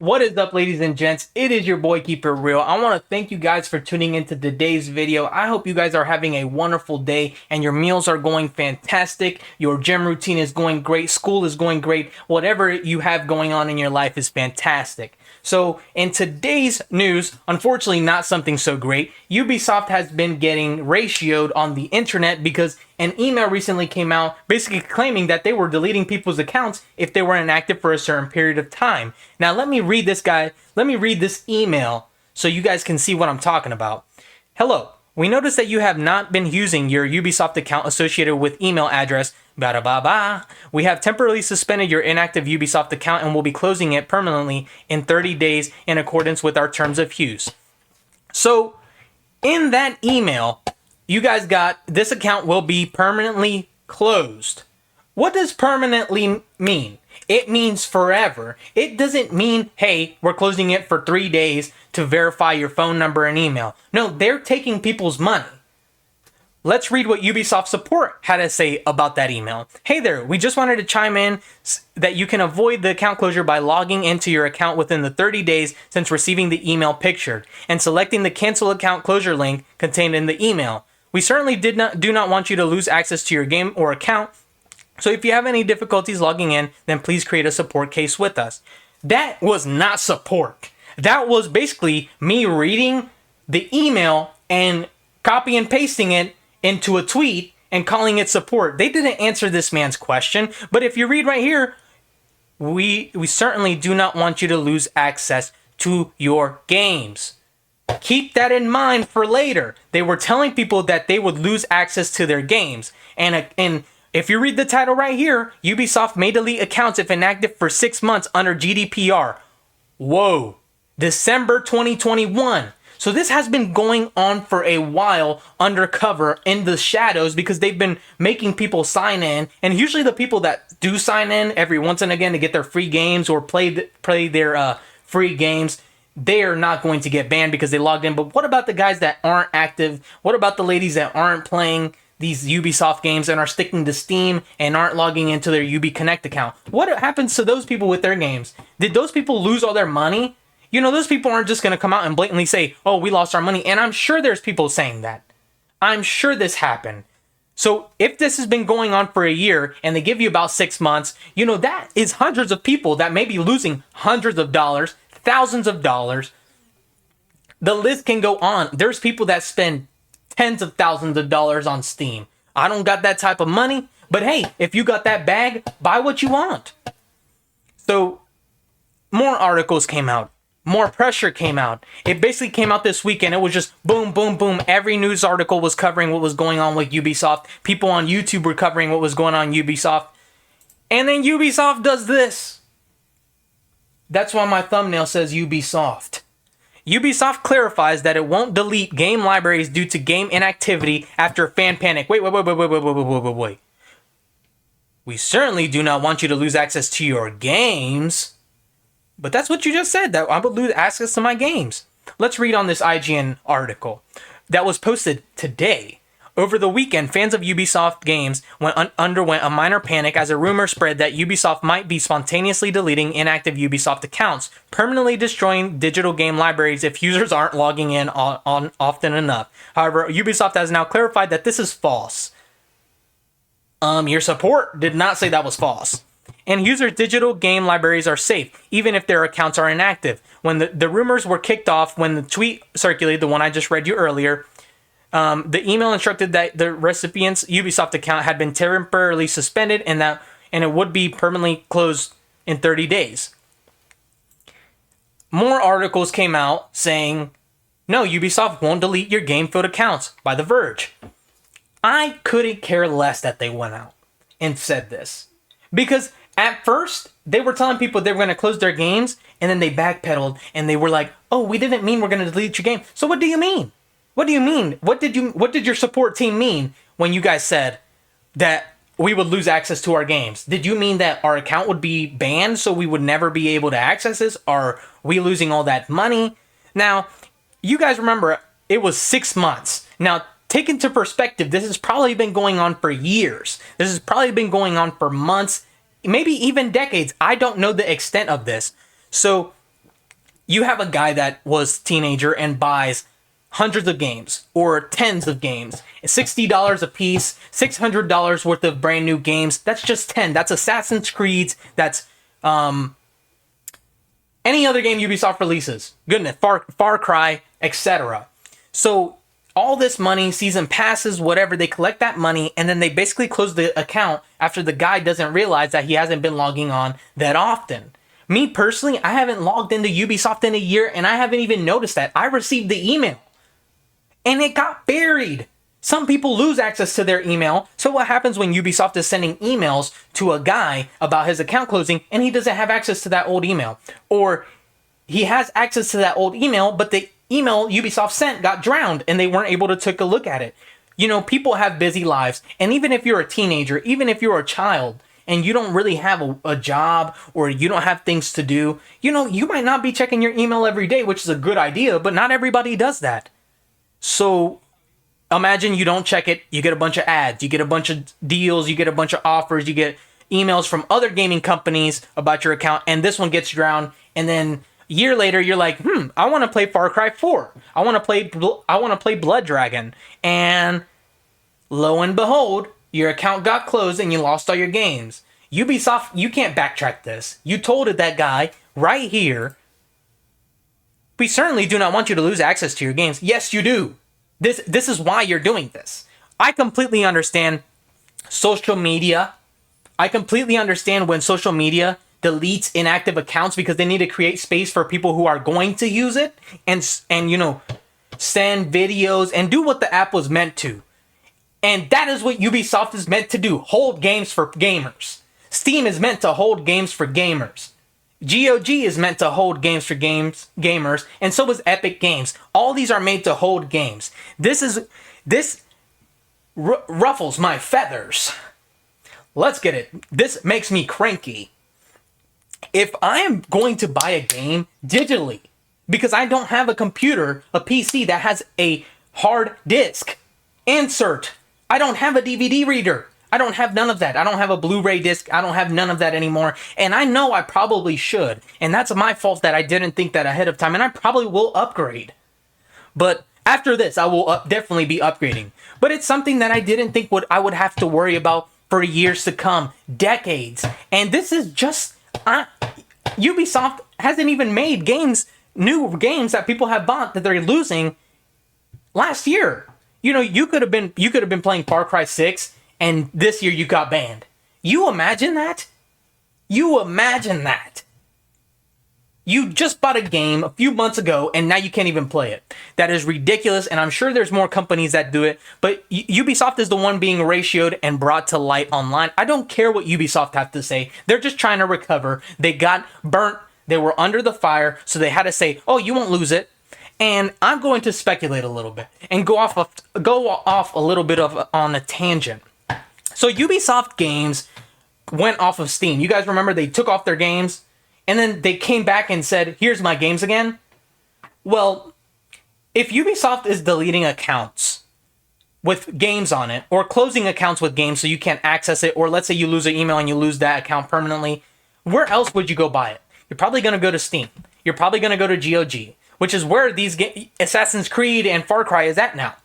What is up, ladies and gents? It is your boy Keep It Real. I want to thank you guys for tuning into today's video. I hope you guys are having a wonderful day and your meals are going fantastic. Your gym routine is going great. School is going great. Whatever you have going on in your life is fantastic. So in today's news, unfortunately not something so great, Ubisoft has been getting ratioed on the internet because an email recently came out basically claiming that they were deleting people's accounts if they were inactive for a certain period of time. Now let me read this email so you guys can see what I'm talking about. Hello. We noticed that you have not been using your Ubisoft account associated with email address blah blah blah. We have temporarily suspended your inactive Ubisoft account and will be closing it permanently in 30 days in accordance with our terms of use. So, in that email, you guys got this account will be permanently closed. What does permanently mean? It means forever. It doesn't mean, hey, we're closing it for 3 days to verify your phone number and email. No, they're taking people's money. Let's read what Ubisoft support had to say about that email. Hey there, we just wanted to chime in that you can avoid the account closure by logging into your account within the 30 days since receiving the email pictured and selecting the cancel account closure link contained in the email. We certainly do not want you to lose access to your game or account. So if you have any difficulties logging in, then please create a support case with us. That was not support. That was basically me reading the email and copy and pasting it into a tweet and calling it support. They didn't answer this man's question, but if you read right here, we certainly do not want you to lose access to your games. Keep that in mind for later. They were telling people that they would lose access to their games. And if you read the title right here, Ubisoft may delete accounts if inactive for 6 months under GDPR. Whoa. December 2021. So this has been going on for a while undercover in the shadows because they've been making people sign in. And usually the people that do sign in every once and again to get their free games or play their free games, they are not going to get banned because they logged in. But what about the guys that aren't active? What about the ladies that aren't playing these Ubisoft games and are sticking to Steam and aren't logging into their Ubi Connect account? What happens to those people with their games? Did those people lose all their money? You know, those people aren't just going to come out and blatantly say, oh, we lost our money. And I'm sure there's people saying that. I'm sure this happened. So if this has been going on for a year and they give you about 6 months, you know, that is hundreds of people that may be losing hundreds of dollars, thousands of dollars. The list can go on. There's people that spend tens of thousands of dollars on Steam. I don't got that type of money, but hey, if you got that bag, buy what you want. So more articles came out. More pressure came out. It basically came out this weekend. It was just boom, boom, boom. Every news article was covering what was going on with Ubisoft. People on YouTube were covering what was going on Ubisoft. And then Ubisoft does this. That's why my thumbnail says Ubisoft. Ubisoft clarifies that it won't delete game libraries due to game inactivity after fan panic. Wait. We certainly do not want you to lose access to your games. But that's what you just said, that I would lose access to my games. Let's read on this IGN article that was posted today. Over the weekend, fans of Ubisoft games underwent a minor panic as a rumor spread that Ubisoft might be spontaneously deleting inactive Ubisoft accounts, permanently destroying digital game libraries if users aren't logging in on often enough. However, Ubisoft has now clarified that this is false. Your support did not say that was false. And users' digital game libraries are safe, even if their accounts are inactive. When the rumors were kicked off, when the tweet circulated, the one I just read you earlier, the email instructed that the recipient's Ubisoft account had been temporarily suspended and it would be permanently closed in 30 days. More articles came out saying, no, Ubisoft won't delete your game-filled accounts by The Verge. I couldn't care less that they went out and said this. Because at first, they were telling people they were going to close their games, and then they backpedaled, and they were like, oh, we didn't mean we're going to delete your game. So what do you mean? What do you mean? What did your support team mean when you guys said that we would lose access to our games? Did you mean that our account would be banned so we would never be able to access this? Are we losing all that money? Now, you guys remember, it was 6 months. Now, take into perspective, this has probably been going on for years. This has probably been going on for months, maybe even decades. I don't know the extent of this. So you have a guy that was teenager and buys hundreds of games or tens of games, $60 a piece, $600 worth of brand new games. That's just 10. That's Assassin's Creed. That's any other game Ubisoft releases. Goodness, Far Cry, etc. So all this money, season passes, whatever, they collect that money and then they basically close the account after the guy doesn't realize that he hasn't been logging on that often. Me personally, I haven't logged into Ubisoft in a year and I haven't even noticed that. I received the email and it got buried. Some people lose access to their email. So what happens when Ubisoft is sending emails to a guy about his account closing and he doesn't have access to that old email? Or he has access to that old email, but the email Ubisoft sent got drowned and they weren't able to take a look at it. You know, people have busy lives. And even if you're a teenager, even if you're a child, and you don't really have a job or you don't have things to do, you know, you might not be checking your email every day, which is a good idea, but not everybody does that. So imagine you don't check it, you get a bunch of ads, you get a bunch of deals, you get a bunch of offers, you get emails from other gaming companies about your account, and this one gets drowned, and then a year later you're like, I want to play Far Cry 4. I want to play Blood Dragon. And lo and behold, your account got closed and you lost all your games. Ubisoft, you can't backtrack this. You told that guy right here, we certainly do not want you to lose access to your games. Yes, you do. This is why you're doing this. I completely understand social media. I completely understand when social media deletes inactive accounts because they need to create space for people who are going to use it and you know, send videos and do what the app was meant to. And that is what Ubisoft is meant to do. Hold games for gamers. Steam is meant to hold games for gamers. GOG is meant to hold games for gamers. And so is Epic Games. All these are made to hold games. This ruffles my feathers. Let's get it. This makes me cranky. If I am going to buy a game digitally, because I don't have a computer, a PC that has a hard disk insert, I don't have a DVD reader. I don't have none of that. I don't have a Blu-ray disc. I don't have none of that anymore. And I know I probably should. And that's my fault that I didn't think that ahead of time. And I probably will upgrade. But after this, I will definitely be upgrading. But it's something that I didn't think I would have to worry about for years to come. Decades. And this is just... Ubisoft hasn't even made new games that people have bought that they're losing last year. You know, you could have been playing Far Cry 6 and this year you got banned. You imagine that? You imagine that? You just bought a game a few months ago and now you can't even play it. That is ridiculous, and I'm sure there's more companies that do it, but Ubisoft is the one being ratioed and brought to light online. I don't care what Ubisoft have to say. They're just trying to recover. They got burnt. They were under the fire, so they had to say, oh, you won't lose it. And I'm going to speculate a little bit and go off a little bit on a tangent. So Ubisoft games went off of Steam. You guys remember they took off their games and then they came back and said, here's my games again. Well, if Ubisoft is deleting accounts with games on it or closing accounts with games so you can't access it, or let's say you lose an email and you lose that account permanently, where else would you go buy it? You're probably going to go to Steam. You're probably going to go to GOG, which is where these Assassin's Creed and Far Cry is at now.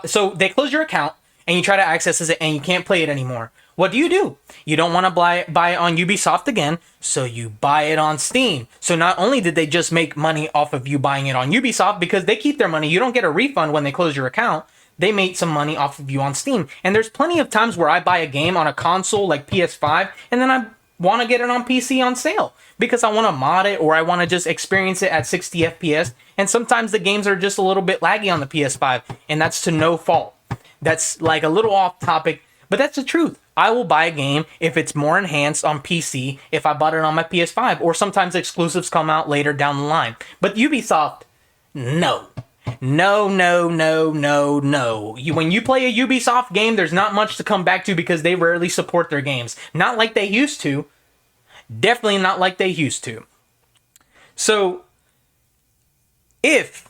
So they close your account and you try to access it and you can't play it anymore. What do? You don't want to buy it on Ubisoft again, so you buy it on Steam. So not only did they just make money off of you buying it on Ubisoft, because they keep their money, you don't get a refund when they close your account, they made some money off of you on Steam. And there's plenty of times where I buy a game on a console like PS5, and then I want to get it on PC on sale because I want to mod it or I want to just experience it at 60 FPS. And sometimes the games are just a little bit laggy on the PS5, and that's to no fault. That's like a little off topic, but that's the truth. I will buy a game if it's more enhanced on PC if I bought it on my PS5, or sometimes exclusives come out later down the line. But Ubisoft, no. No. When you play a Ubisoft game, there's not much to come back to because they rarely support their games. Not like they used to. Definitely not like they used to. So, if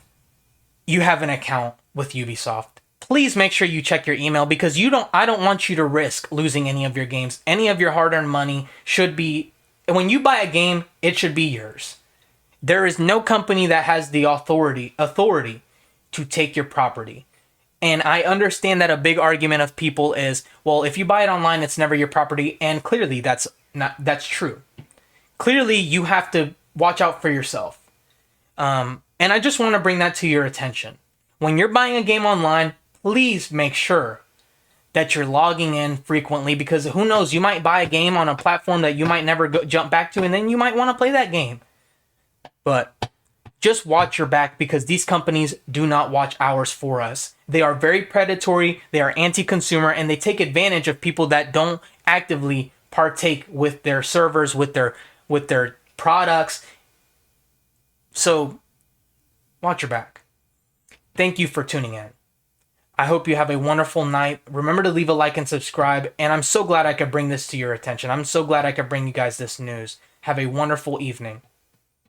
you have an account with Ubisoft, please make sure you check your email, because I don't want you to risk losing any of your games. Any of your hard-earned money should be, when you buy a game, it should be yours. There is no company that has the authority to take your property. And I understand that a big argument of people is, well, if you buy it online, it's never your property. And clearly that's true. Clearly you have to watch out for yourself. And I just want to bring that to your attention. When you're buying a game online, please make sure that you're logging in frequently, because who knows, you might buy a game on a platform that you might never jump back to, and then you might want to play that game. But just watch your back, because these companies do not watch ours for us. They are very predatory, they are anti-consumer, and they take advantage of people that don't actively partake with their servers, with their products. So watch your back. Thank you for tuning in. I hope you have a wonderful night. Remember to leave a like and subscribe. And I'm so glad I could bring this to your attention. I'm so glad I could bring you guys this news. Have a wonderful evening.